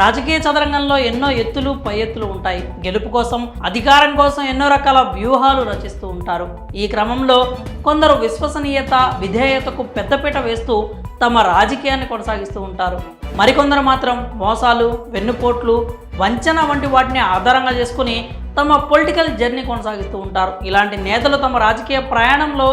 రాజకీయ చదరంగంలో ఎన్నో ఎత్తులు పై ఎత్తులు ఉంటాయి. గెలుపు కోసం, అధికారం కోసం ఎన్నో రకాల వ్యూహాలు రచిస్తూ ఉంటారు. ఈ క్రమంలో కొందరు విశ్వసనీయత, విధేయతకు పెద్దపీట వేస్తూ తమ రాజకీయాన్ని కొనసాగిస్తూ ఉంటారు. మరికొందరు మాత్రం మోసాలు, వెన్నుపోట్లు, వంచన వంటి వాటిని ఆధారంగా చేసుకుని తమ పొలిటికల్ జర్నీ కొనసాగిస్తూ ఉంటారు. ఇలాంటి నేతలు తమ రాజకీయ ప్రయాణంలో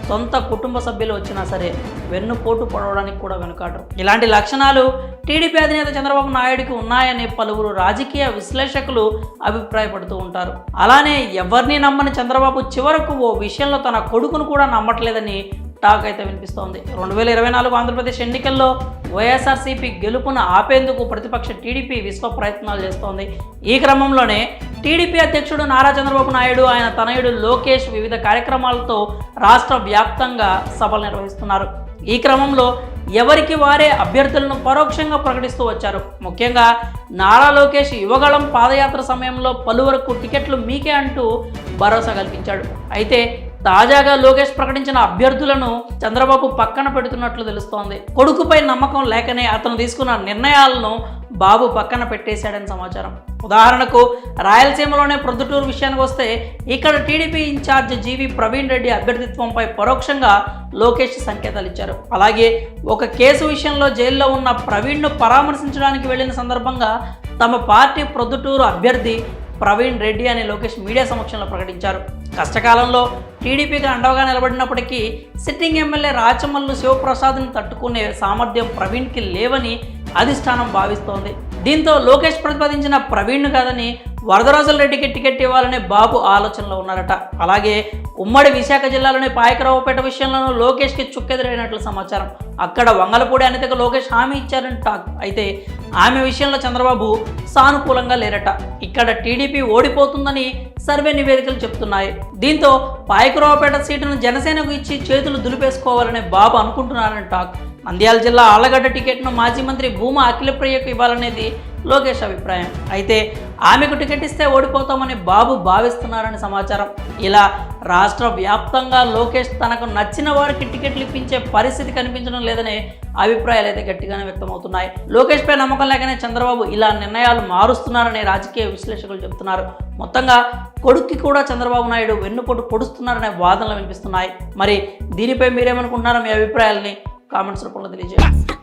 సొంత కుటుంబ సభ్యులు వచ్చినా సరే వెన్నుపోటు పడవడానికి కూడా వెనుకాడరు. ఇలాంటి లక్షణాలు టీడీపీ అధినేత చంద్రబాబు నాయుడుకి ఉన్నాయని పలువురు రాజకీయ విశ్లేషకులు అభిప్రాయపడుతూ ఉంటారు. అలానే ఎవరిని నమ్మని చంద్రబాబు చివరకు ఓ విషయంలో తన కొడుకును కూడా నమ్మట్లేదని టాక్ అయితే వినిపిస్తోంది. 2024 ఆంధ్రప్రదేశ్ ఎన్నికల్లో వైఎస్ఆర్సీపీ గెలుపును ఆపేందుకు ప్రతిపక్ష టీడీపీ విశ్వ ప్రయత్నాలు చేస్తోంది. ఈ క్రమంలోనే టీడీపీ అధ్యక్షుడు నారా చంద్రబాబు నాయుడు, ఆయన తనయుడు లోకేష్ వివిధ కార్యక్రమాలతో రాష్ట్ర వ్యాప్తంగా సభలు నిర్వహిస్తున్నారు. ఈ క్రమంలో ఎవరికి వారే అభ్యర్థులను పరోక్షంగా ప్రకటిస్తూ వచ్చారు. ముఖ్యంగా నారా లోకేష్ యువగళం పాదయాత్ర సమయంలో పలువురకు టికెట్లు మీకే అంటూ భరోసా కల్పించాడు. అయితే తాజాగా లోకేష్ ప్రకటించిన అభ్యర్థులను చంద్రబాబు పక్కన పెడుతున్నట్లు తెలుస్తోంది. కొడుకుపై నమ్మకం లేకనే అతను తీసుకున్న నిర్ణయాలను బాబు పక్కన పెట్టేశాడని సమాచారం. ఉదాహరణకు రాయలసీమలోనే ప్రొద్దుటూరు విషయానికి వస్తే ఇక్కడ టీడీపీ ఇన్ఛార్జ్ జీవి ప్రవీణ్ రెడ్డి అభ్యర్థిత్వంపై పరోక్షంగా లోకేష్ సంకేతాలు ఇచ్చారు. అలాగే ఒక కేసు విషయంలో జైల్లో ఉన్న ప్రవీణ్ను పరామర్శించడానికి వెళ్లిన సందర్భంగా తమ పార్టీ ప్రొద్దుటూరు అభ్యర్థి ప్రవీణ్ రెడ్డి అని లోకేష్ మీడియా సమక్షంలో ప్రకటించారు. కష్టకాలంలో టీడీపీకి అండగా నిలబడినప్పటికీ సిట్టింగ్ ఎమ్మెల్యే రాచమల్లు శివప్రసాద్ని తట్టుకునే సామర్థ్యం ప్రవీణ్కి లేవని అధిష్టానం భావిస్తోంది. దీంతో లోకేష్ ప్రతిపాదించిన ప్రవీణ్ను కాదని వరదరాజులరెడ్డికి టికెట్ ఇవ్వాలనే బాబు ఆలోచనలో ఉన్నారట. అలాగే ఉమ్మడి విశాఖ జిల్లాలోని పాయకరావుపేట విషయంలోనూ లోకేష్కి చుక్కెదురైనట్లు సమాచారం. అక్కడ వంగలపూడి అనితకు లోకేష్ హామీ ఇచ్చారని టాక్. అయితే ఆమె విషయంలో చంద్రబాబు సానుకూలంగా లేరట. ఇక్కడ టీడీపీ ఓడిపోతుందని సర్వే నివేదికలు చెప్తున్నాయి. దీంతో పాయకరావుపేట సీటును జనసేనకు ఇచ్చి చేతులు దులిపేసుకోవాలని బాబు అనుకుంటున్నారని టాక్. నంద్యాల జిల్లా ఆళ్లగడ్డ టికెట్ను మాజీ మంత్రి భూమా అఖిలప్రియకు ఇవ్వాలనేది లోకేష్ అభిప్రాయం. అయితే ఆమెకు టికెట్ ఇస్తే ఓడిపోతామని బాబు భావిస్తున్నారని సమాచారం. ఇలా రాష్ట్ర వ్యాప్తంగా లోకేష్ తనకు నచ్చిన వారికి టికెట్లు ఇప్పించే పరిస్థితి కనిపించడం లేదనే అభిప్రాయాలు అయితే గట్టిగానే వ్యక్తమవుతున్నాయి. లోకేష్పై నమ్మకం లేకనే చంద్రబాబు ఇలా నిర్ణయాలు మారుస్తున్నారని రాజకీయ విశ్లేషకులు చెబుతున్నారు. మొత్తంగా కొడుక్కి కూడా చంద్రబాబు నాయుడు వెన్నుపోటు పొడుస్తున్నారనే వాదనలు వినిపిస్తున్నాయి. మరి దీనిపై మీరేమనుకుంటున్నారో మీ అభిప్రాయాలని కామెంట్స్ రూపంలో తెలియజేయండి.